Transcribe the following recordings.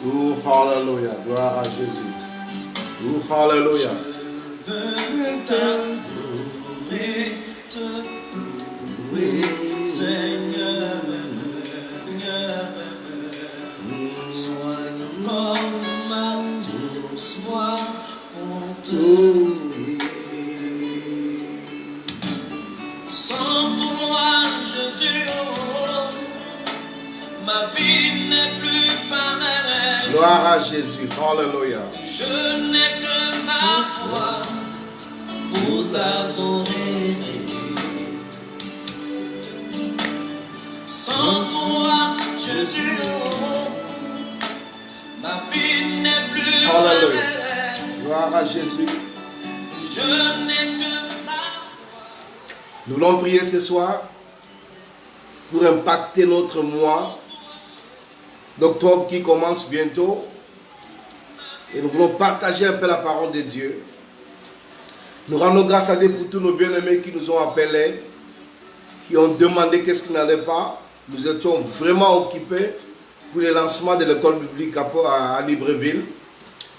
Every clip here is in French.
Oh, hallelujah. Gloire à Jésus. Oh, hallelujah. Seigneur, sois le moment de soir pour tout. Sans toi, Jésus, ma vie n'est plus pareille. Gloire à Jésus. Hallelujah. Je n'ai que ma foi pour t'adorer. Sans toi, Jésus, ma vie n'est plus Hallelujah. pareille. Gloire à Jésus. Je n'ai que ma Nous voulons prier ce soir pour impacter notre mois d'octobre qui commence bientôt. Et nous voulons partager un peu la parole de Dieu. Nous rendons grâce à Dieu pour tous nos bien-aimés qui nous ont appelés, qui ont demandé qu'est-ce qui n'allait pas. Nous étions vraiment occupés pour le lancement de l'école biblique à Libreville.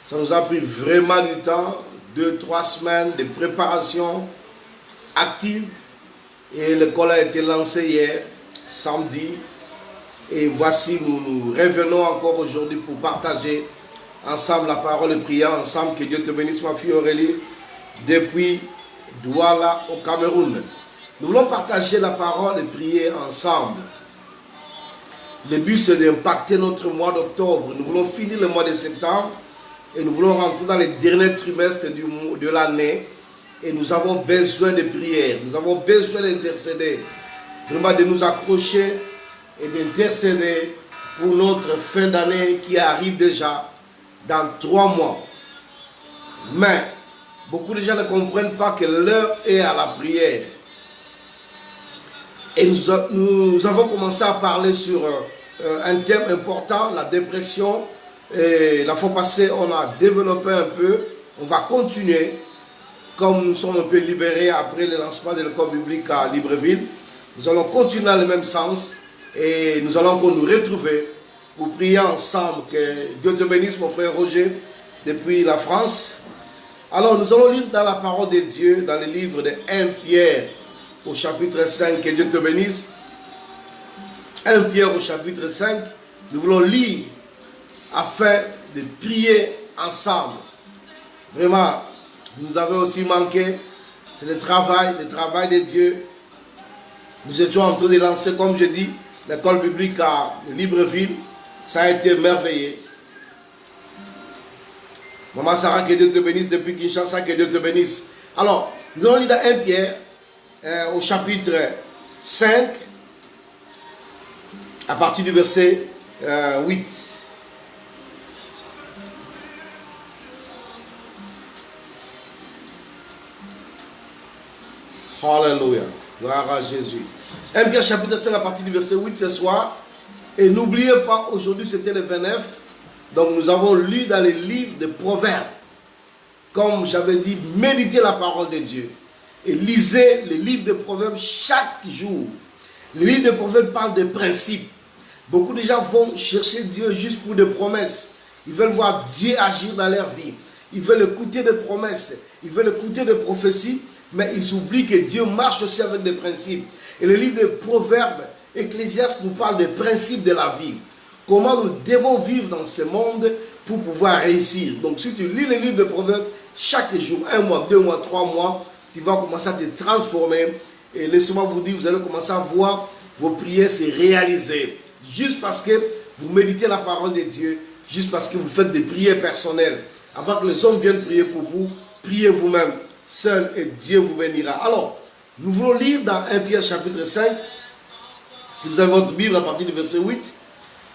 Ça nous a pris vraiment du temps, 2-3 semaines de préparation active. Et l'école a été lancée hier, samedi. Et voici, nous revenons encore aujourd'hui pour partager ensemble la parole et prier ensemble. Que Dieu te bénisse, ma fille Aurélie, depuis Douala au Cameroun. Nous voulons partager la parole et prier ensemble. Le but, c'est d'impacter notre mois d'octobre. Nous voulons finir le mois de septembre et nous voulons rentrer dans les derniers trimestres de l'année. Et nous avons besoin de prières. Nous avons besoin d'intercéder. Vraiment de nous accrocher et d'intercéder pour notre fin d'année qui arrive déjà dans 3 mois. Mais beaucoup de gens ne comprennent pas que l'heure est à la prière. Et nous avons commencé à parler sur un thème important, la dépression. Et la fois passée, on a développé un peu. On va continuer. Comme nous sommes un peu libérés après le lancement de l'école biblique à Libreville, nous allons continuer dans le même sens. Et nous allons encore nous retrouver pour prier ensemble. Que Dieu te bénisse, mon frère Roger, depuis la France. Alors, nous allons lire dans la parole de Dieu, dans le livre de 1 Pierre, au chapitre 5, que Dieu te bénisse. 1 Pierre au chapitre 5, nous voulons lire afin de prier ensemble. Vraiment, vous nous avez aussi manqué. C'est le travail de Dieu. Nous étions en train de lancer, comme je dis, l'école biblique à Libreville. Ça a été merveilleux. Maman Sarah, que Dieu te bénisse depuis Kinshasa, que Dieu te bénisse. Alors, nous allons lire dans 1 Pierre, au chapitre 5, à partir du verset 8. Alléluia. Gloire à Jésus. 1 Pierre chapitre 5 à partir du verset 8 ce soir. Et n'oubliez pas, aujourd'hui c'était le 29. Donc nous avons lu dans les livres de Proverbes. Comme j'avais dit, méditez la parole de Dieu. Et lisez les livres de Proverbes chaque jour. Les livres de Proverbes parlent de principes. Beaucoup de gens vont chercher Dieu juste pour des promesses. Ils veulent voir Dieu agir dans leur vie. Ils veulent écouter des promesses. Ils veulent écouter des prophéties. Mais ils oublient que Dieu marche aussi avec des principes. Et le livre de Proverbes, Ecclésiaste nous parle des principes de la vie. Comment nous devons vivre dans ce monde pour pouvoir réussir. Donc si tu lis le livre de Proverbes, chaque jour, 1 mois, 2 mois, 3 mois, tu vas commencer à te transformer. Et laissez-moi vous dire, vous allez commencer à voir vos prières se réaliser. Juste parce que vous méditez la parole de Dieu, juste parce que vous faites des prières personnelles. Avant que les hommes viennent prier pour vous, priez vous-même. Seul et Dieu vous bénira. Alors, nous voulons lire dans 1 Pierre chapitre 5. Si vous avez votre Bible à partir du verset 8,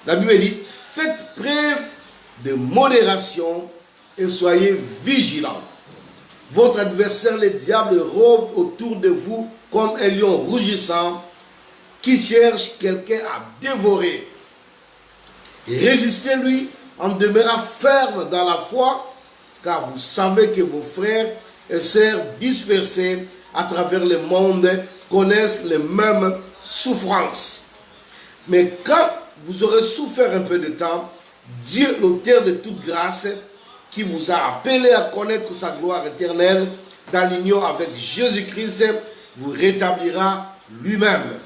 la Bible dit, faites preuve de modération et soyez vigilants. Votre adversaire, le diable, rôde autour de vous comme un lion rougissant qui cherche quelqu'un à dévorer. Résistez-lui en demeurant ferme dans la foi, car vous savez que vos frères et sœurs dispersés à travers le monde connaissent les mêmes souffrances. Mais quand vous aurez souffert un peu de temps, Dieu, l'auteur de toute grâce, qui vous a appelé à connaître sa gloire éternelle dans l'union avec Jésus-Christ, vous rétablira lui-même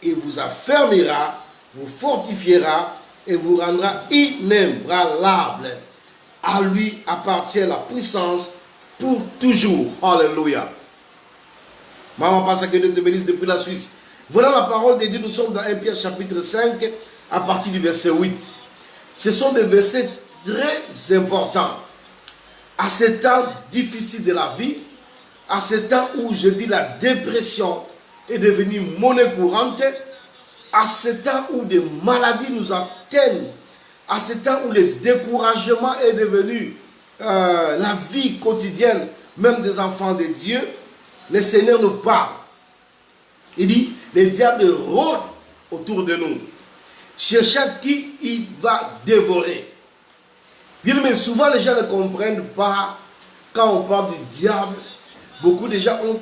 et vous affermira, vous fortifiera et vous rendra inébranlable. À lui appartient la puissance pour toujours. Alléluia. Maman, passe que Dieu te bénisse depuis la Suisse. Voilà la parole de Dieu. Nous sommes dans 1 Pierre chapitre 5 à partir du verset 8. Ce sont des versets très importants. À ce temps difficile de la vie, à ce temps où je dis la dépression est devenue monnaie courante, à ce temps où des maladies nous atteignent, à ce temps où le découragement est devenu la vie quotidienne, même des enfants de Dieu, le Seigneur nous parle. Il dit, le diable rôde autour de nous, cherchant qui il va dévorer. Bien, mais souvent les gens ne comprennent pas quand on parle du diable. Beaucoup de gens ont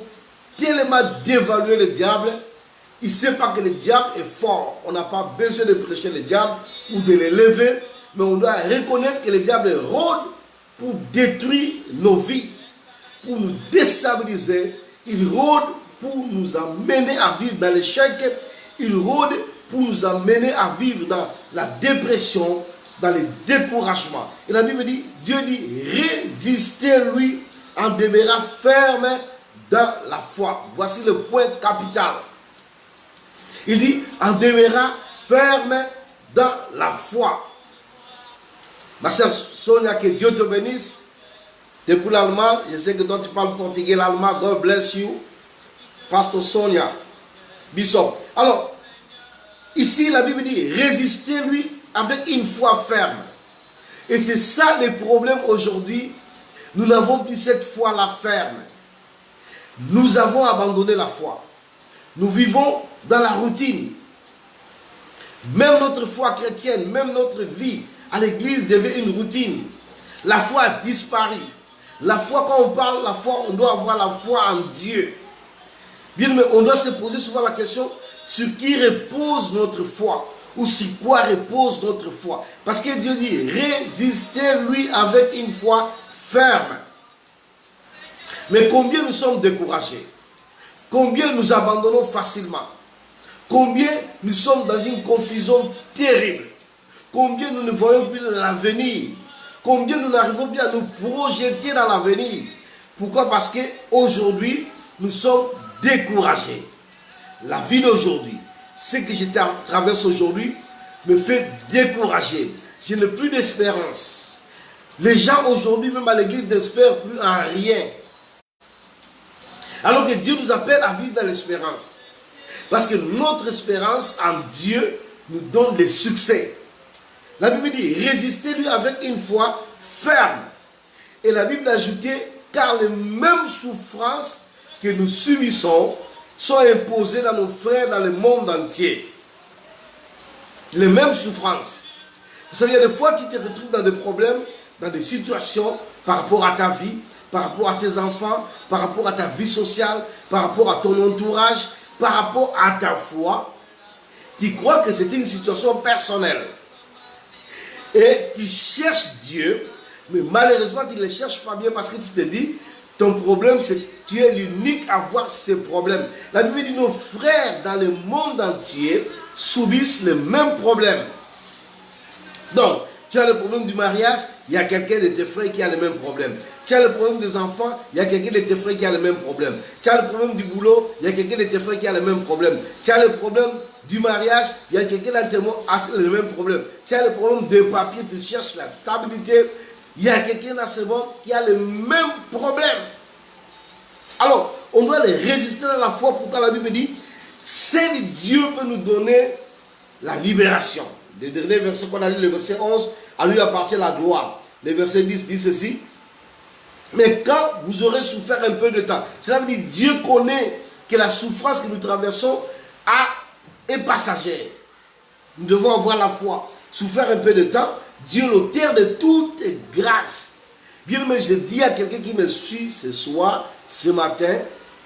tellement dévalué le diable. Ils ne savent pas que le diable est fort. On n'a pas besoin de prêcher le diable ou de l'élever, mais on doit reconnaître que le diable rôde pour détruire nos vies, pour nous déstabiliser. Il rôde pour nous amener à vivre dans l'échec. Il rôde pour nous amener à vivre dans la dépression, dans le découragement. Et la Bible dit, Dieu dit, résistez-lui en demeurant ferme dans la foi. Voici le point capital. Il dit, en demeurant ferme dans la foi. Ma sœur Sonia, que Dieu te bénisse. Depuis l'Allemagne, je sais que toi tu parles portugais, l'allemand, God bless you. Pasteur Sonia, Bishop. Alors, ici la Bible dit, résistez-lui avec une foi ferme. Et c'est ça le problème aujourd'hui. Nous n'avons plus cette foi-là ferme. Nous avons abandonné la foi. Nous vivons dans la routine. Même notre foi chrétienne, même notre vie à l'église devait une routine. La foi a disparu. La foi, quand on parle, la foi, on doit avoir la foi en Dieu. Bien, mais on doit se poser souvent la question, sur qui repose notre foi? Ou sur quoi repose notre foi? Parce que Dieu dit, résistez-lui avec une foi ferme. Mais combien nous sommes découragés? Combien nous abandonnons facilement? Combien nous sommes dans une confusion terrible? Combien nous ne voyons plus l'avenir? Combien nous n'arrivons plus à nous projeter dans l'avenir? Pourquoi? Parce qu'aujourd'hui, nous sommes découragés. La vie d'aujourd'hui, ce que je traverse aujourd'hui, me fait décourager. Je n'ai plus d'espérance. Les gens aujourd'hui, même à l'église, n'espèrent plus en rien. Alors que Dieu nous appelle à vivre dans l'espérance. Parce que notre espérance en Dieu nous donne des succès. La Bible dit, résistez-lui avec une foi ferme. Et la Bible a ajouté, car les mêmes souffrances que nous subissons sont imposées dans nos frères dans le monde entier. Les mêmes souffrances. Vous savez, il y a des fois, tu te retrouves dans des problèmes, dans des situations par rapport à ta vie, par rapport à tes enfants, par rapport à ta vie sociale, par rapport à ton entourage, par rapport à ta foi. Tu crois que c'était une situation personnelle. Et tu cherches Dieu, mais malheureusement, tu ne le cherches pas bien parce que tu te dis, ton problème, c'est que tu es l'unique à avoir ces problèmes. La Bible dit, nos frères dans le monde entier subissent les mêmes problèmes. Donc, tu as le problème du mariage, il y a quelqu'un de tes frères qui a le même problème. Tu as le problème des enfants, il y a quelqu'un de tes frères qui a le même problème. Tu as le problème du boulot, il y a quelqu'un de tes frères qui a le même problème. Tu as le problème du mariage, il y a quelqu'un dans tes mots qui a le même problème. Tu as le problème des papiers, tu cherches la stabilité, il y a quelqu'un dans ce monde qui a le même problème. Alors, on doit les résister à la foi. Pourquoi la Bible dit, seul Dieu peut nous donner la libération. Le dernier verset qu'on a lu, le verset 11, à lui appartient la gloire. Le verset 10 dit ceci. Mais quand vous aurez souffert un peu de temps, cela veut dire Dieu connaît que la souffrance que nous traversons est passagère. Nous devons avoir la foi. Souffrir un peu de temps, Dieu l'auteur de toute grâce. Bien, mais je dis à quelqu'un qui me suit ce soir, ce matin,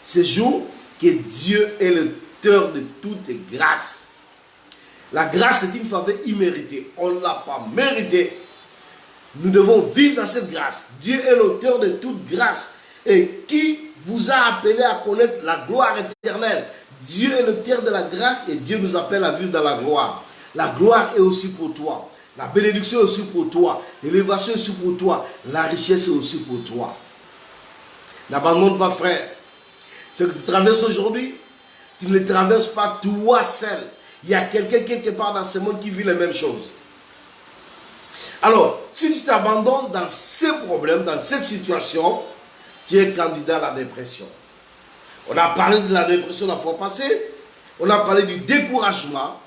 ce jour, que Dieu est l'auteur de toute grâce. La grâce est une faveur imméritée. On ne l'a pas méritée. Nous devons vivre dans cette grâce. Dieu est l'auteur de toute grâce. Et qui vous a appelé à connaître la gloire éternelle? Dieu est l'auteur de la grâce et Dieu nous appelle à vivre dans la gloire. La gloire est aussi pour toi. La bénédiction est aussi pour toi. L'élévation est aussi pour toi. La richesse est aussi pour toi. N'abandonne pas, frère. Ce que tu traverses aujourd'hui, tu ne le traverses pas toi seul. Il y a quelqu'un quelque part dans ce monde qui vit les mêmes choses. Alors, si tu t'abandonnes dans ces problèmes, dans cette situation, tu es candidat à la dépression. On a parlé de la dépression la fois passée. On a parlé du découragement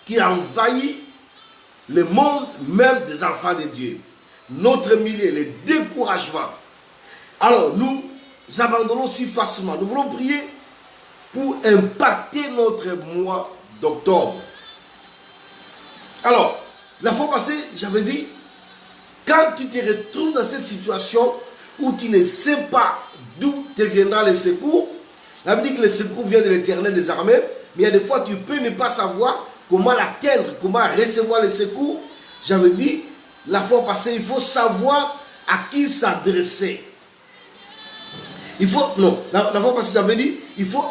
qui a envahi le monde même des enfants de Dieu. Notre milieu, le découragement. Alors, nous abandonnons si facilement. Nous voulons prier pour impacter notre mois d'octobre. Alors, la fois passée, j'avais dit, quand tu te retrouves dans cette situation où tu ne sais pas d'où te viendra le secours, la Bible dit que le secours vient de l'Éternel des armées, mais il y a des fois tu peux ne pas savoir comment l'atteindre, comment recevoir le secours. J'avais dit, la fois passée, il faut savoir à qui s'adresser. Il faut, non, la fois passée, j'avais dit, il faut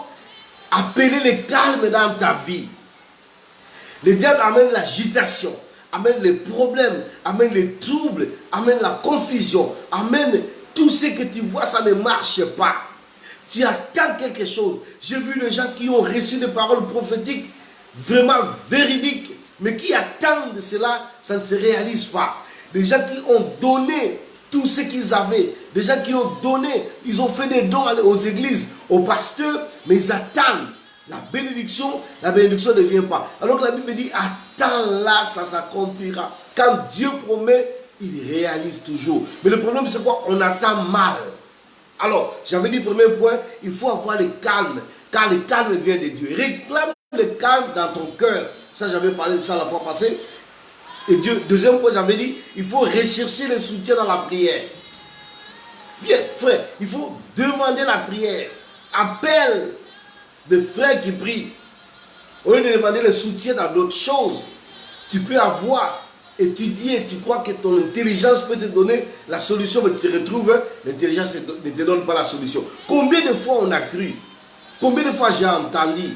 appeler le calme dans ta vie. Le diable amène l'agitation, amène les problèmes, amène les troubles, amène la confusion, amène tout ce que tu vois, ça ne marche pas. Tu attends quelque chose. J'ai vu des gens qui ont reçu des paroles prophétiques vraiment véridiques, mais qui attendent cela, ça ne se réalise pas. Des gens qui ont donné tout ce qu'ils avaient, des gens qui ont donné, ils ont fait des dons aux églises, aux pasteurs, mais ils attendent la bénédiction ne vient pas. Alors que la Bible dit, attends là, ça s'accomplira. Quand Dieu promet, il réalise toujours. Mais le problème c'est quoi? On attend mal. Alors, j'avais dit, premier point, il faut avoir le calme, car le calme vient de Dieu. Réclame le calme dans ton cœur. Ça, j'avais parlé de ça la fois passée. Et Dieu, deuxième point, j'avais dit, il faut rechercher le soutien dans la prière. Bien, frère, il faut demander la prière. Appelle des frères qui prient. Au lieu de demander le soutien dans d'autres choses, tu peux avoir étudié, tu crois que ton intelligence peut te donner la solution, mais tu te retrouves, l'intelligence ne te donne pas la solution. Combien de fois on a cru? Combien de fois j'ai entendu,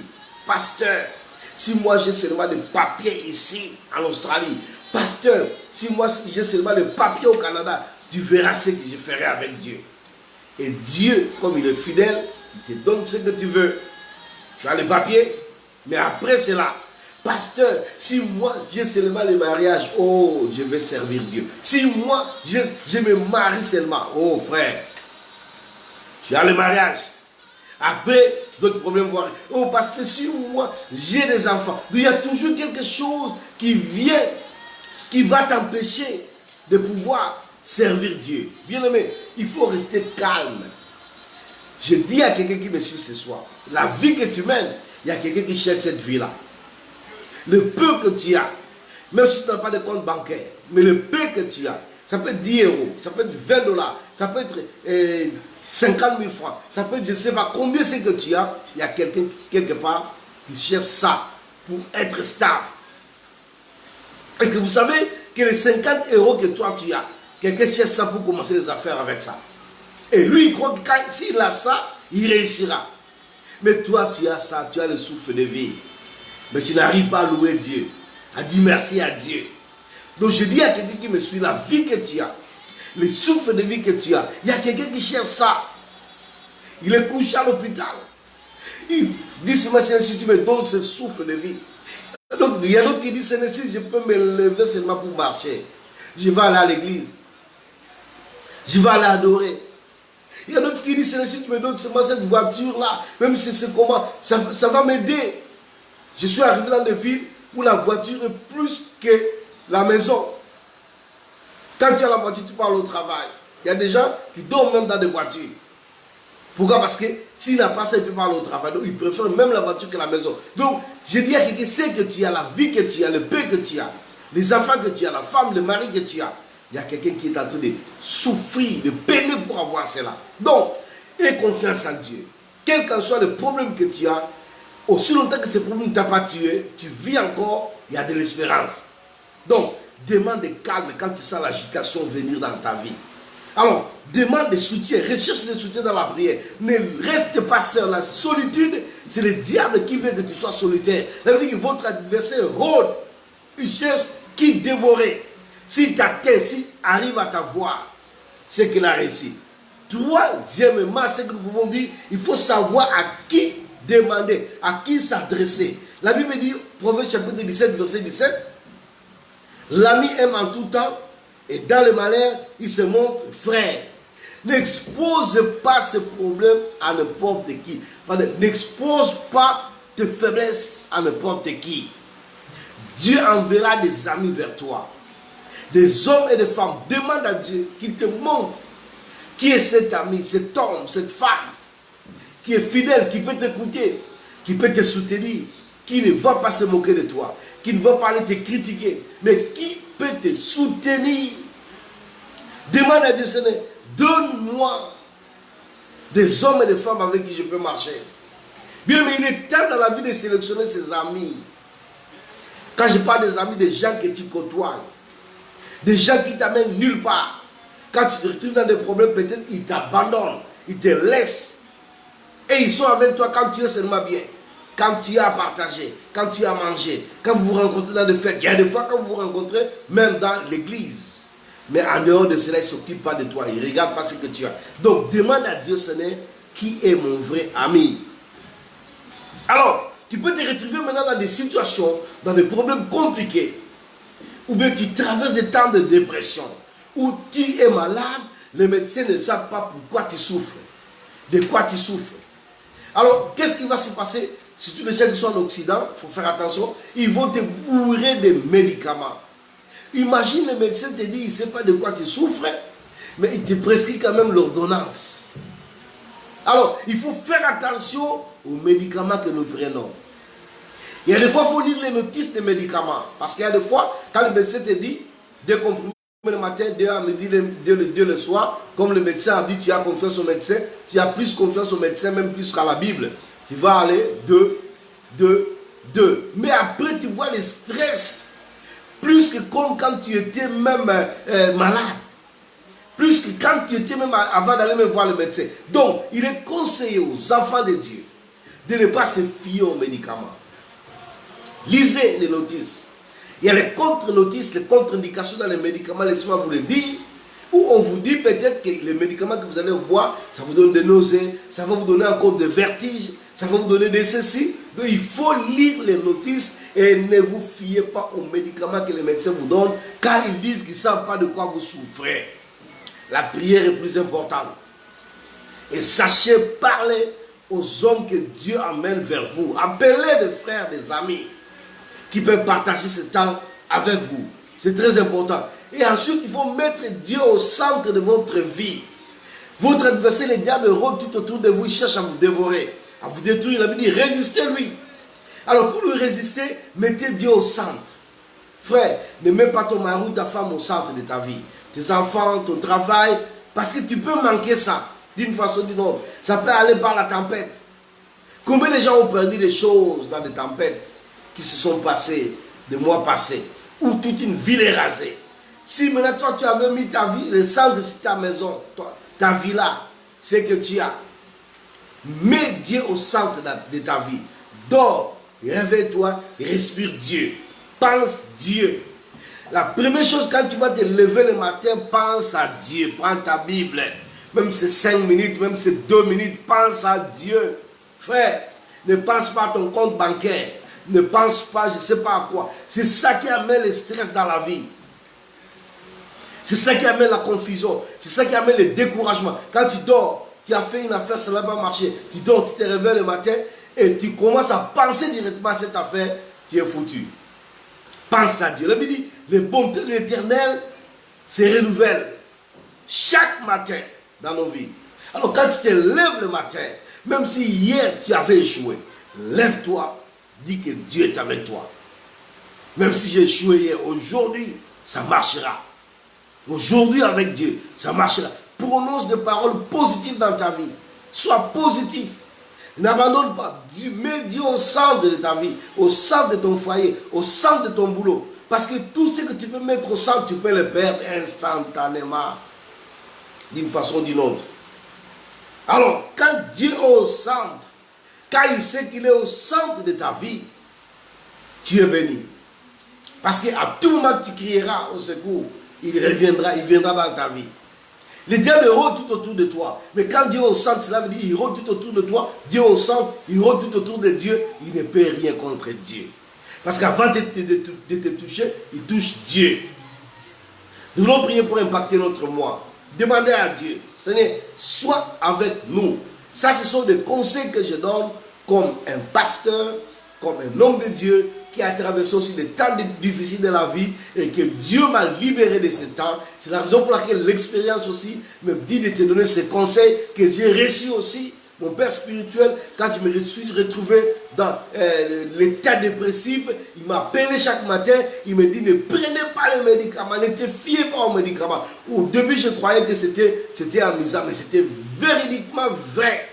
pasteur, si moi j'ai seulement des papiers ici en Australie, pasteur, si moi j'ai seulement des papiers au Canada, tu verras ce que je ferai avec Dieu. Et Dieu, comme il est fidèle, il te donne ce que tu veux. Tu as les papiers, mais après cela, pasteur, si moi j'ai seulement le mariage, oh, je vais servir Dieu. Si moi je me marie seulement, oh frère, tu as le mariage. Après, d'autres problèmes vont arriver. Oh, parce que si moi j'ai des enfants, il y a toujours quelque chose qui vient, qui va t'empêcher de pouvoir servir Dieu. Bien aimé, il faut rester calme. Je dis à quelqu'un qui me suit ce soir, la vie que tu mènes, il y a quelqu'un qui cherche cette vie-là. Le peu que tu as, même si tu n'as pas de compte bancaire, mais le peu que tu as, ça peut être 10 euros, ça peut être 20 $, ça peut être 50 000 francs, ça peut être je ne sais pas combien c'est que tu as, il y a quelqu'un quelque part qui cherche ça pour être stable. Est-ce que vous savez que les 50 € que toi tu as, quelqu'un cherche ça pour commencer les affaires avec ça? Et lui, il croit que s'il a ça, il réussira. Mais toi, tu as ça, tu as le souffle de vie. Mais tu n'arrives pas à louer Dieu, à dire merci à Dieu. Donc je dis à quelqu'un qui me suit, la vie que tu as, le souffle de vie que tu as, il y a quelqu'un qui cherche ça. Il est couché à l'hôpital. Il dit, Seigneur, si tu me donnes ce souffle de vie. Donc il y a d'autres qui disent, Seigneur, si je peux me lever seulement pour marcher, je vais aller à l'église. Je vais aller adorer. Il y a d'autres qui disent, Seigneur, si tu me donnes seulement cette voiture-là, même si c'est comment, ça va m'aider. Je suis arrivé dans des villes où la voiture est plus que la maison. Quand tu as la voiture, tu parles au travail. Il y a des gens qui dorment même dans des voitures. Pourquoi? Parce que s'il n'a pas ça, il peut parler au travail. Donc, il préfère même la voiture que la maison. Donc, je dis à quelqu'un, c'est que tu as, la vie que tu as, le paix que tu as, les enfants que tu as, la femme, le mari que tu as. Il y a quelqu'un qui est en train de souffrir, de peiner pour avoir cela. Donc, aie confiance en Dieu. Quel qu'en soit le problème que tu as, aussi longtemps que ce problème ne t'a pas tué, tu vis encore, il y a de l'espérance. Donc, demande des calmes quand tu sens l'agitation venir dans ta vie. Alors, demande des soutiens, recherche des soutiens dans la prière. Ne reste pas seul. La solitude, c'est le diable qui veut que tu sois solitaire. Ça veut dire que votre adversaire rôde. Il cherche qui dévorer. S'il t'atteint, s'il arrive à t'avoir, c'est qu'il a réussi. Troisièmement, c'est que nous pouvons dire, il faut savoir à qui demander, à qui s'adresser. La Bible dit, Proverbe chapitre 17, verset 17, l'ami aime en tout temps, et dans le malheur, il se montre frère. N'expose pas ce problème à n'importe qui. N'expose pas tes faiblesses à n'importe qui. Dieu enverra des amis vers toi. Des hommes et des femmes. Demande à Dieu qu'il te montre qui est cet ami, cet homme, cette femme, qui est fidèle, qui peut t'écouter, qui peut te soutenir, qui ne va pas se moquer de toi, qui ne va pas aller te critiquer, mais qui peut te soutenir. Demande à Dieu, Seigneur, donne-moi des hommes et des femmes avec qui je peux marcher. Bien, mais il est temps dans la vie de sélectionner ses amis. Quand je parle des amis, des gens que tu côtoies, des gens qui t'amènent nulle part. Quand tu te retrouves dans des problèmes, peut-être ils t'abandonnent, ils te laissent. Et ils sont avec toi quand tu es seulement bien. Quand tu as à partager, quand tu as à manger, quand vous vous rencontrez dans des fêtes. Il y a des fois quand vous vous rencontrez, même dans l'église. Mais en dehors de cela, ils ne s'occupent pas de toi. Ils ne regardent pas ce que tu as. Donc, demande à Dieu, Seigneur, qui est mon vrai ami. Alors, tu peux te retrouver maintenant dans des situations, dans des problèmes compliqués. Ou bien tu traverses des temps de dépression. Ou tu es malade, les médecins ne savent pas pourquoi tu souffres. De quoi tu souffres. Alors, qu'est-ce qui va se passer? Surtout les gens qui sont en Occident, il faut faire attention, ils vont te bourrer de médicaments. Imagine le médecin te dit, il ne sait pas de quoi tu souffres, mais il te prescrit quand même l'ordonnance. Alors, il faut faire attention aux médicaments que nous prenons. Il y a des fois, il faut lire les notices des médicaments. Parce qu'il y a des fois, quand le médecin te dit, des comprimés le matin, deux à midi, deux le soir, comme le médecin a dit, tu as confiance au médecin, tu as plus confiance au médecin, même plus qu'à la Bible. Tu vas aller 2. Mais après, tu vois le stress. Plus que comme quand tu étais même malade. Plus que quand tu étais même avant d'aller me voir le médecin. Donc, il est conseillé aux enfants de Dieu de ne pas se fier aux médicaments. Lisez les notices. Il y a les contre-notices, les contre-indications dans les médicaments, laissez-moi vous le dire, où on vous dit peut-être que les médicaments que vous allez boire, ça vous donne des nausées, ça va vous donner encore des vertiges, ça va vous donner des ceci. Donc il faut lire les notices et ne vous fiez pas aux médicaments que les médecins vous donnent, car ils disent qu'ils ne savent pas de quoi vous souffrez. La prière est plus importante. Et sachez parler aux hommes que Dieu amène vers vous. Appelez des frères, des amis, qui peuvent partager ce temps avec vous. C'est très important. Et ensuite, il faut mettre Dieu au centre de votre vie. Votre adversaire, le diable, rôde tout autour de vous. Il cherche à vous dévorer, à vous détruire. Il a dit, résistez-lui. Alors, pour lui résister, mettez Dieu au centre. Frère, ne mets pas ton mari ou ta femme au centre de ta vie. Tes enfants, ton travail, parce que tu peux manquer ça, d'une façon ou d'une autre. Ça peut aller par la tempête. Combien de gens ont perdu des choses dans des tempêtes qui se sont passées, des mois passés, où toute une ville est rasée. Si maintenant toi tu avais mis ta vie, le centre de ta maison, toi, ta vie là, c'est que tu as. Mets Dieu au centre de ta vie. Dors, réveille-toi, respire Dieu. Pense Dieu. La première chose quand tu vas te lever le matin, pense à Dieu. Prends ta Bible. Même si c'est 5 minutes, même si c'est 2 minutes, pense à Dieu. Frère, ne pense pas à ton compte bancaire. Ne pense pas, je ne sais pas à quoi. C'est ça qui amène le stress dans la vie. C'est ça qui amène la confusion. C'est ça qui amène le découragement. Quand tu dors, tu as fait une affaire, ça n'a pas marché. Tu dors, tu te réveilles le matin et tu commences à penser directement à cette affaire, tu es foutu. Pense à Dieu. La Bible dit, les bontés de l'Éternel se renouvellent chaque matin dans nos vies. Alors quand tu te lèves le matin, même si hier tu avais échoué, lève-toi. Dis que Dieu est avec toi. Même si j'ai échoué hier, aujourd'hui, ça marchera. Aujourd'hui, avec Dieu, ça marchera. Prononce des paroles positives dans ta vie. Sois positif. N'abandonne pas. Mets Dieu au centre de ta vie, au centre de ton foyer, au centre de ton boulot. Parce que tout ce que tu peux mettre au centre, tu peux le perdre instantanément. D'une façon ou d'une autre. Alors, quand Dieu est au centre, quand il sait qu'il est au centre de ta vie, tu es béni. Parce qu'à tout moment que tu crieras au secours, il viendra dans ta vie. Le diable rôde tout autour de toi. Mais quand Dieu est au centre, cela veut dire qu'il rôde tout autour de toi. Dieu est au centre, il rôde tout autour de Dieu. Il ne peut rien contre Dieu. Parce qu'avant de te toucher, il touche Dieu. Nous voulons prier pour impacter notre moi. Demandez à Dieu, Seigneur, sois avec nous. Ça, ce sont des conseils que je donne comme un pasteur, comme un homme de Dieu qui a traversé aussi des temps difficiles de la vie et que Dieu m'a libéré de ce temps. C'est la raison pour laquelle l'expérience aussi me dit de te donner ces conseils que j'ai reçus aussi. Mon père spirituel, quand je me suis retrouvé dans l'état dépressif, il m'appelait chaque matin, il me dit ne prenez pas les médicaments, ne te fiez pas aux médicaments. Au début, je croyais que c'était amusant, mais c'était véridiquement vrai.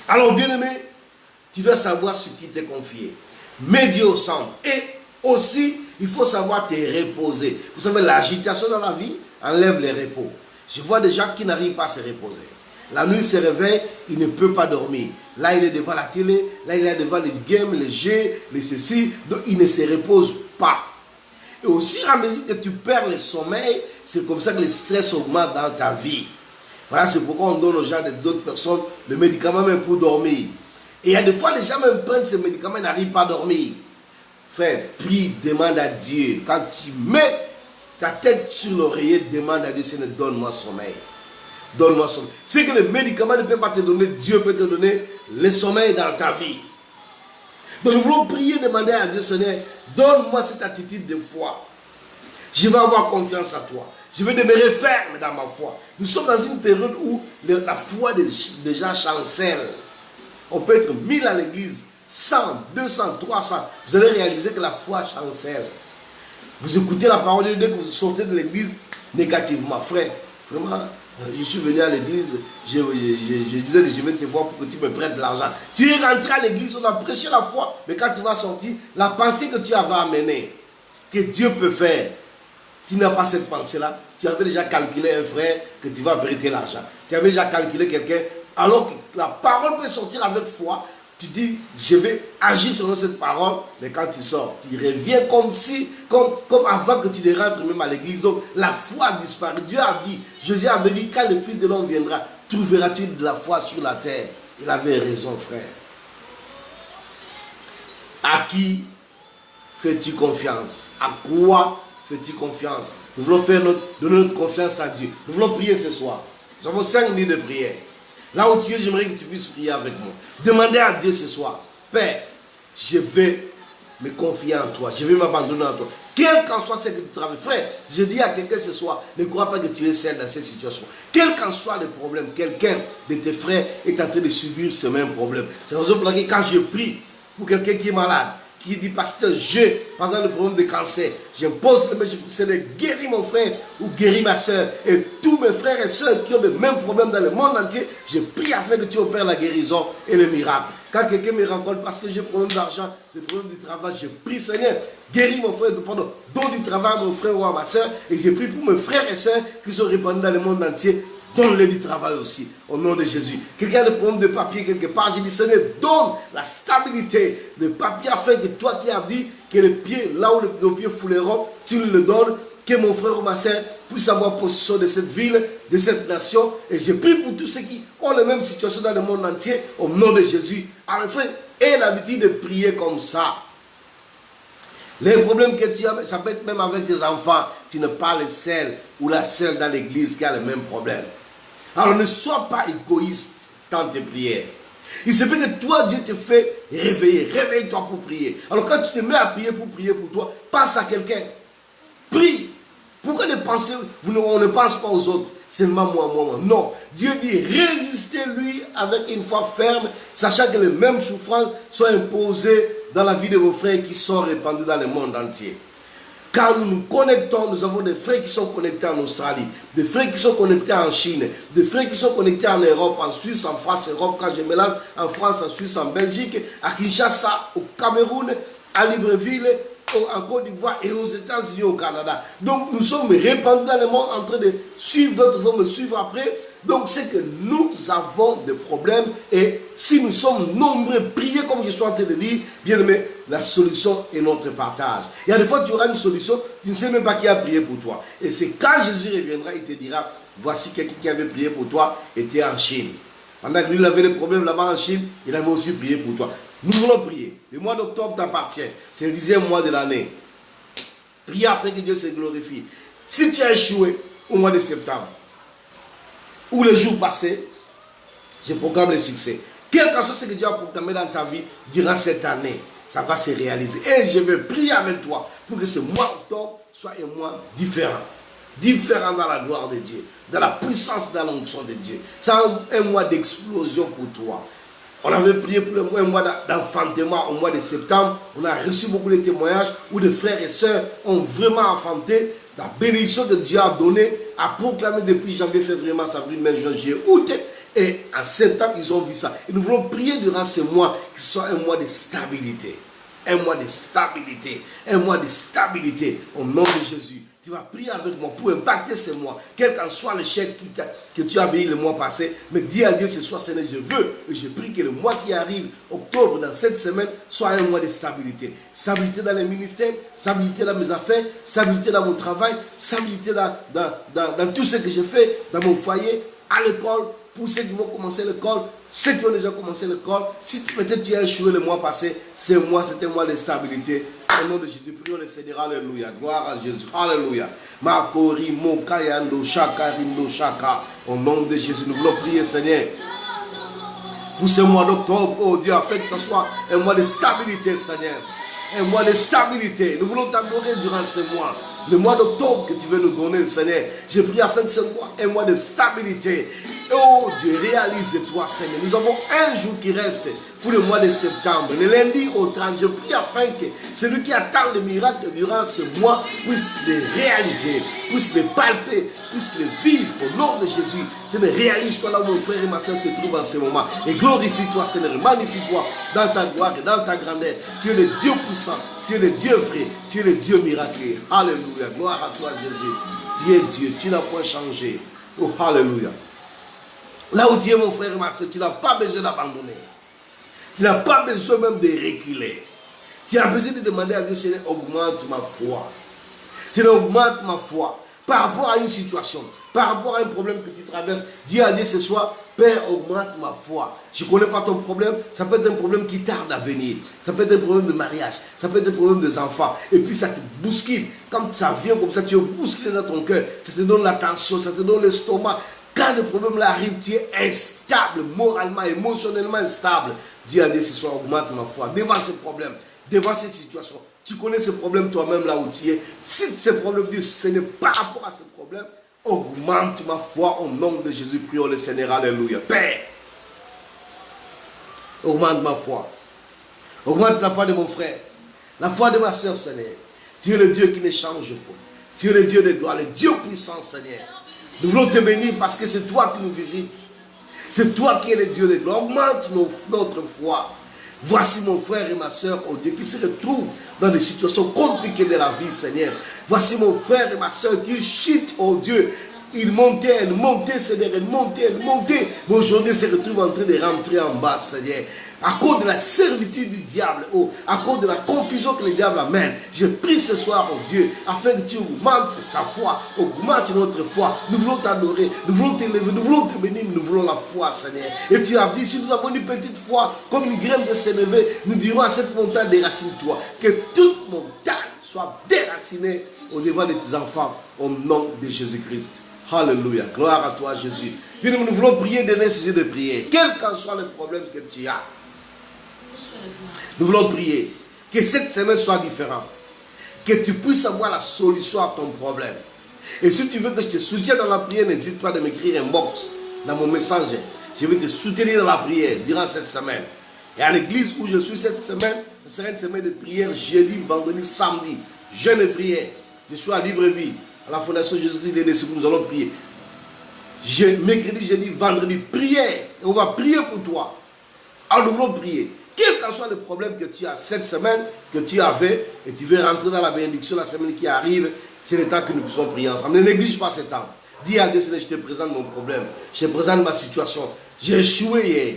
Alors, bien-aimé, tu dois savoir ce qui t'est confié. Mets Dieu au centre. Et aussi, il faut savoir te reposer. Vous savez, l'agitation dans la vie enlève les repos. Je vois des gens qui n'arrivent pas à se reposer. La nuit, il se réveille, il ne peut pas dormir. Là, il est devant la télé, là, il est devant les games, les jeux, les ceci. Donc, il ne se repose pas. Et aussi, à mesure que tu perds le sommeil, c'est comme ça que le stress augmente dans ta vie. Voilà, c'est pourquoi on donne aux gens d'autres personnes le médicament même pour dormir. Et il y a des fois, les gens même prennent ces médicaments et n'arrivent pas à dormir. Frère, prie, demande à Dieu. Quand tu mets ta tête sur l'oreiller, demande à Dieu, Seigneur, donne-moi sommeil. Donne-moi sommeil. C'est que le médicament ne peut pas te donner, Dieu peut te donner le sommeil dans ta vie. Donc nous voulons prier, demander à Dieu, Seigneur, donne-moi cette attitude de foi. Je vais avoir confiance en toi. Je vais demeurer ferme dans ma foi. Nous sommes dans une période où la foi des gens chancelle. On peut être 1000 à l'église, 100, 200, 300. Vous allez réaliser que la foi chancelle. Vous écoutez la parole de Dieu, dès que vous sortez de l'église négativement. Frère, vraiment, je suis venu à l'église, je disais, je vais te voir pour que tu me prêtes de l'argent. Tu es rentré à l'église, on a prêché la foi, mais quand tu vas sortir, la pensée que tu avais amenée, que Dieu peut faire, tu n'as pas cette pensée-là. Tu avais déjà calculé un frère que tu vas prêter l'argent. Tu avais déjà calculé quelqu'un. Alors que la parole peut sortir avec foi, tu dis, je vais agir selon cette parole, mais quand tu sors, tu reviens comme avant que tu ne rentres même à l'église. Donc la foi a disparu. Dieu a dit, Jésus avait dit, quand le Fils de l'homme viendra, trouveras-tu de la foi sur la terre? Il avait raison, frère. À qui fais-tu confiance? À quoi fais-tu confiance? Nous voulons donner notre confiance à Dieu. Nous voulons prier ce soir. Nous avons 5 minutes de prière. Là où tu es, j'aimerais que tu puisses prier avec moi. Demandez à Dieu ce soir, Père, je vais me confier en toi, je vais m'abandonner en toi. Quel qu'en soit ce que tu travailles. Frère, je dis à quelqu'un ce soir, ne crois pas que tu es seul dans cette situation. Quel qu'en soit le problème, quelqu'un de tes frères est en train de subir ce même problème. C'est la raison pour laquelle quand je prie pour quelqu'un qui est malade, qui dit, pasteur, par exemple, le problème de cancer, j'impose le main, c'est de guérir mon frère ou guérir ma soeur. Et tous mes frères et soeurs qui ont le même problème dans le monde entier, je prie afin que tu opères la guérison et le miracle. Quand quelqu'un me rencontre parce que j'ai un problème d'argent, des problèmes du travail, je prie, Seigneur, guéris mon frère, pardon, donne du travail à mon frère ou à ma soeur. Et je prie pour mes frères et soeurs qui sont répandus dans le monde entier. Donne-le du travail aussi, au nom de Jésus. Quelqu'un a des problèmes de papier quelque part, j'ai dit, Seigneur, donne la stabilité de papier afin que toi qui as dit que les pieds, là où les pieds fouleront, tu le donnes, que mon frère ou ma soeur puisse avoir possession de cette ville, de cette nation. Et je prie pour tous ceux qui ont la même situation dans le monde entier, au nom de Jésus. Enfin, aie l'habitude de prier comme ça. Les problèmes que tu as, ça peut être même avec tes enfants, tu n'es pas le seul ou la seule dans l'église qui a le même problème. Alors ne sois pas égoïste dans tes prières. Il se peut que toi, Dieu te fait réveiller. Réveille-toi pour prier. Alors quand tu te mets à prier pour toi, pense à quelqu'un. Prie. Pourquoi ne pensez, on ne pense pas aux autres? Seulement moi. Non. Dieu dit, résistez-lui avec une foi ferme, sachant que les mêmes souffrances sont imposées dans la vie de vos frères qui sont répandus dans le monde entier. Quand nous nous connectons, nous avons des frères qui sont connectés en Australie, des frères qui sont connectés en Chine, des frères qui sont connectés en Europe, en Suisse, en France, Europe, quand je mélange en France, en Suisse, en Belgique, à Kinshasa, au Cameroun, à Libreville, en Côte d'Ivoire et aux États-Unis, au Canada. Donc nous sommes répandus dans le monde en train de suivre, d'autres vont me suivre après. Donc c'est que nous avons des problèmes et si nous sommes nombreux, priez comme je suis en train de dire, bien aimé, la solution est notre partage. Il y a des fois tu auras une solution, tu ne sais même pas qui a prié pour toi. Et c'est quand Jésus reviendra, il te dira, voici quelqu'un qui avait prié pour toi, était en Chine. Pendant que lui il avait des problèmes là-bas en Chine, il avait aussi prié pour toi. Nous voulons prier. Le mois d'octobre t'appartient. C'est le 10e mois de l'année. Priez afin que Dieu se glorifie. Si tu as échoué au mois de septembre, ou les jours passés, je programme le succès. Quel que soit ce que Dieu a programmé dans ta vie durant cette année, ça va se réaliser. Et je vais prier avec toi pour que ce mois d'octobre soit un mois différent. Différent dans la gloire de Dieu, dans la puissance, dans l'onction de Dieu. C'est un mois d'explosion pour toi. On avait prié pour un mois d'enfantement au mois de septembre. On a reçu beaucoup de témoignages où des frères et sœurs ont vraiment enfanté. La bénédiction que Dieu a donnée, a proclamé depuis janvier, février, mars, avril, mai, juin, juillet, août. Et en septembre, ils ont vu ça. Et nous voulons prier durant ce mois que ce soit un mois de stabilité. Un mois de stabilité. Un mois de stabilité. Au nom de Jésus. Tu vas prier avec moi pour impacter ce mois. Quel qu'en soit l'échec que tu as vécu le mois passé. Mais dis à Dieu ce soir, Seigneur, je veux et je prie que le mois qui arrive, octobre, dans cette semaine, soit un mois de stabilité. Stabilité dans les ministères, stabilité dans mes affaires, stabilité dans mon travail, stabilité dans tout ce que je fais, dans mon foyer, à l'école. Pour ceux qui vont commencer l'école, ceux qui ont déjà commencé l'école, si peut-être tu as échoué le mois passé, ce mois, c'était un mois de stabilité. Au nom de Jésus, prions le Seigneur, alléluia, gloire à Jésus, alléluia. Makori, Mokayando, Shaka, Rindo, Shaka. Au nom de Jésus, nous voulons prier, Seigneur, pour ce mois d'octobre, oh Dieu, afin que ce soit un mois de stabilité, Seigneur. Un mois de stabilité. Nous voulons t'adorer durant ce mois. Le mois d'octobre que tu veux nous donner, Seigneur. Je prie afin que ce mois, un mois de stabilité. Oh Dieu, réalise-toi, Seigneur. Nous avons un jour qui reste pour le mois de septembre. Le lundi au 30, je prie afin que celui qui attend le miracle durant ce mois puisse les réaliser, puisse les palper, puisse les vivre au nom de Jésus. Seigneur, réalise-toi là où mon frère et ma soeur se trouvent en ce moment. Et glorifie-toi, Seigneur, magnifie-toi dans ta gloire et dans ta grandeur. Tu es le Dieu puissant, tu es le Dieu vrai, tu es le Dieu miraculeux. Alléluia, gloire à toi, Jésus. Tu es Dieu, tu n'as point changé. Oh, alléluia. Là où tu es, mon frère et ma soeur, tu n'as pas besoin d'abandonner. Tu n'as pas besoin même de reculer. Tu as besoin de demander à Dieu, Seigneur, augmente ma foi. Seigneur, augmente ma foi. Par rapport à une situation, par rapport à un problème que tu traverses, dis à Dieu ce soir, Père, augmente ma foi. Je ne connais pas ton problème, ça peut être un problème qui tarde à venir. Ça peut être un problème de mariage, ça peut être un problème des enfants. Et puis ça te bouscule. Quand ça vient comme ça, tu es bousculé dans ton cœur. Ça te donne la tension, ça te donne l'estomac. Quand le problème là arrive, tu es instable, moralement, émotionnellement instable. Dis à Dieu ce soir, augmente ma foi. Devant ce problème, devant cette situation, tu connais ce problème toi-même là où tu es. Si ce problème, Dieu, ce n'est pas rapport à ce problème, augmente ma foi au nom de Jésus. Prions le Seigneur, alléluia. Père, augmente ma foi. Augmente la foi de mon frère, la foi de ma soeur, Seigneur. Tu es le Dieu qui ne change pas. Tu es le Dieu de gloire, le Dieu puissant, Seigneur. Nous voulons te bénir parce que c'est toi qui nous visites. C'est toi qui es le Dieu de gloire. Augmente notre foi. Voici mon frère et ma soeur, oh Dieu, qui se retrouvent dans des situations compliquées de la vie, Seigneur. Voici mon frère et ma soeur qui chutent, oh Dieu. Ils montaient, Seigneur, ils montaient. Mais aujourd'hui, ils se retrouvent en train de rentrer en bas, Seigneur. À cause de la servitude du diable, oh, à cause de la confusion que le diable amène, je prie ce soir, oh Dieu, afin que tu augmentes sa foi, augmente notre foi. Nous voulons t'adorer, nous voulons t'élever, nous voulons te bénir, nous voulons la foi, Seigneur. Et tu as dit, si nous avons une petite foi, comme une graine de s'élever, nous dirons à cette montagne, déracine-toi. Que toute montagne soit déracinée au devant de tes enfants, au nom de Jésus-Christ. Alléluia, gloire à toi, Jésus. Puis nous voulons prier de nécessité de prier, quel qu'en soit le problème que tu as. Nous voulons prier que cette semaine soit différente, que tu puisses avoir la solution à ton problème. Et si tu veux que je te soutienne dans la prière, n'hésite pas de m'écrire un box dans mon messenger. Je vais te soutenir dans la prière durant cette semaine. Et à l'église où je suis cette semaine, ce sera une semaine de prière jeudi, vendredi, samedi. Jeûne et prière. Je suis à Libreville, à la Fondation Jésus-Christ des Nations, nous allons prier. Mercredi, jeudi, vendredi, prière. Et on va prier pour toi. Alors nous voulons prier. Quel qu'en soit le problème que tu as cette semaine, que tu avais, et tu veux rentrer dans la bénédiction la semaine qui arrive, c'est le temps que nous puissions prier ensemble. Ne néglige pas ce temps. Dis à Dieu, Seigneur, je te présente mon problème. Je te présente ma situation. J'ai échoué hier.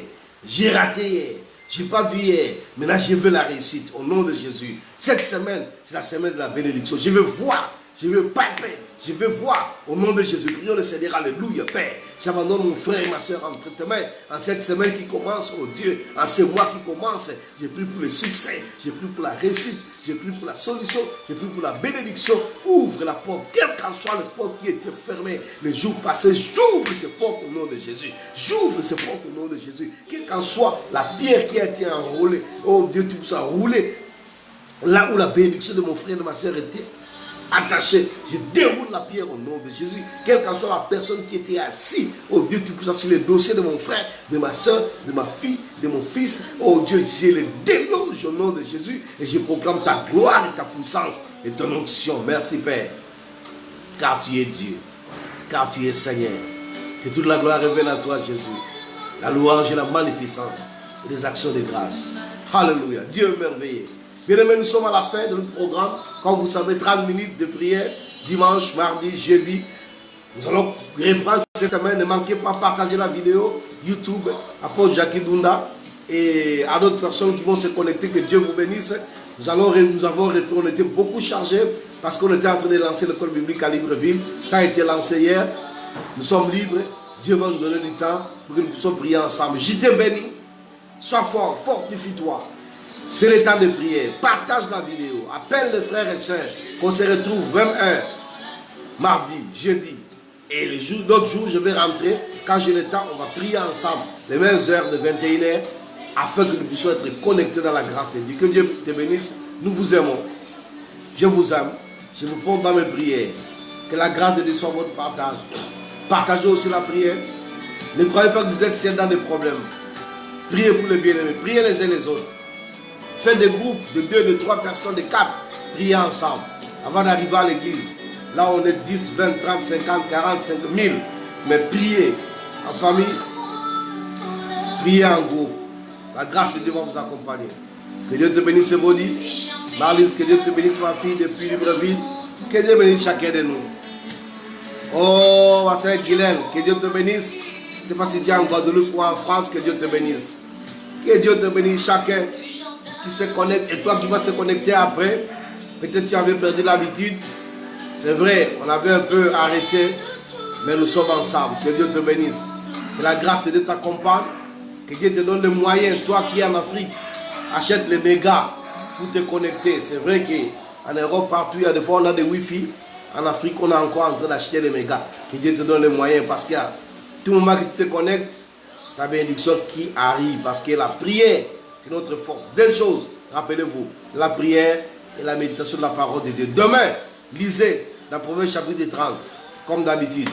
J'ai raté hier. Je n'ai pas vu hier. Maintenant, je veux la réussite au nom de Jésus. Cette semaine, c'est la semaine de la bénédiction. Je veux voir. Je veux palper. Je veux voir au nom de Jésus. Prions le Seigneur. Alléluia, Père. J'abandonne mon frère et ma soeur entre tes mains. En cette semaine qui commence, oh Dieu, en ce mois qui commence, j'ai pris pour le succès. J'ai pris pour la réussite. J'ai pris pour la solution. J'ai pris pour la bénédiction. Ouvre la porte. Quelle qu'en soit la porte qui était fermée les jours passés, j'ouvre ces portes au nom de Jésus. J'ouvre ces portes au nom de Jésus. Quelle qu'en soit la pierre qui a été enroulée. Oh Dieu, tu peux enrouler. Là où la bénédiction de mon frère et de ma soeur était attaché, je déroule la pierre au nom de Jésus. Quelle qu'en soit la personne qui était assise, oh Dieu, tu pousses sur les dossiers de mon frère, de ma soeur, de ma fille, de mon fils. Oh Dieu, je les déloge au nom de Jésus et je proclame ta gloire et ta puissance et ton onction. Merci Père, car tu es Dieu, car tu es Seigneur. Que toute la gloire revienne à toi Jésus. La louange et la magnificence et les actions de grâce. Alléluia. Dieu est merveilleux. Bien-aimés, nous sommes à la fin de notre programme. Comme vous savez, 30 minutes de prière, dimanche, mardi, jeudi. Nous allons reprendre cette semaine. Ne manquez pas de partager la vidéo YouTube à Paul Jackie Dunda et à d'autres personnes qui vont se connecter. Que Dieu vous bénisse. On était beaucoup chargés parce qu'on était en train de lancer l'école biblique à Libreville. Ça a été lancé hier. Nous sommes libres. Dieu va nous donner du temps pour que nous puissions prier ensemble. Je te bénis. Sois fort, fortifie-toi. C'est le temps de prière. Partage la vidéo. Appelle les frères et sœurs. Qu'on se retrouve même heure. Mardi, jeudi. Et les jours, d'autres jours, je vais rentrer. Quand j'ai le temps, on va prier ensemble. Les mêmes heures de 21h. Afin que nous puissions être connectés dans la grâce de Dieu. Que Dieu te bénisse. Nous vous aimons. Je vous aime. Je vous porte dans mes prières. Que la grâce de Dieu soit votre partage. Partagez aussi la prière. Ne croyez pas que vous êtes seul dans des problèmes. Priez pour les bien-aimés. Priez les uns les autres. Faites des groupes de 2, de 3 personnes, de 4. Priez ensemble. Avant d'arriver à l'église. Là on est 10, 20, 30, 50, 40, 50 000. Mais priez en famille. Priez en groupe. La grâce de Dieu va vous accompagner. Que Dieu te bénisse, Bodi. Marlise, que Dieu te bénisse, ma fille, depuis Libreville. Que Dieu bénisse chacun de nous. Oh, ma soeur Guylaine, que Dieu te bénisse. Je ne sais pas si tu es en Guadeloupe ou en France, que Dieu te bénisse. Que Dieu te bénisse chacun qui se connecte et toi qui vas se connecter après. Peut-être tu avais perdu l'habitude. C'est vrai, on avait un peu arrêté, mais nous sommes ensemble. Que Dieu te bénisse. Que la grâce de Dieu t'accompagne. Que Dieu te donne les moyens. Toi qui es en Afrique, achète les mégas pour te connecter. C'est vrai qu'en Europe, partout, il y a des fois on a des Wi-Fi. En Afrique, on est encore en train d'acheter les mégas. Que Dieu te donne les moyens parce qu'il y a tout moment que tu te connectes, c'est la bénédiction qui arrive. Parce que la prière, c'est notre force. Deux choses, rappelez-vous, la prière et la méditation de la parole de Dieu. Demain, lisez dans Proverbe chapitre 30, comme d'habitude.